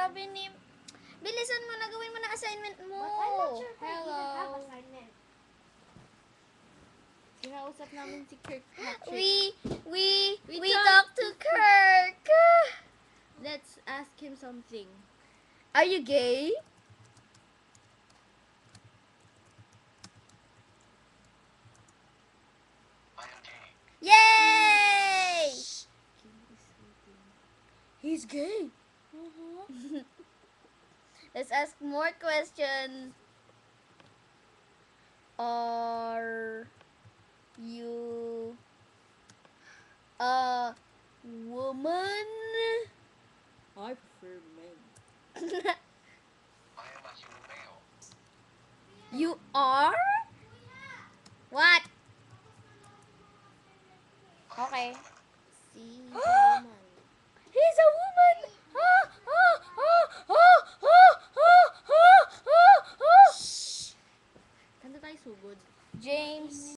sabi ni... Bilisan mo na, gawin mo na assignment mo. But I'm not sure if I Hello. even have assignment. Kinausap namin si Kirkpatrick. We talk to Kirk. Let's ask him something. Are you gay? I am gay. Yay! King is waiting. He's gay. Let's ask more questions. Are you a woman? I prefer men. I am a human male. You are? What? Okay. See, he's a woman. He's a woman. Kanta tayo sugod. James.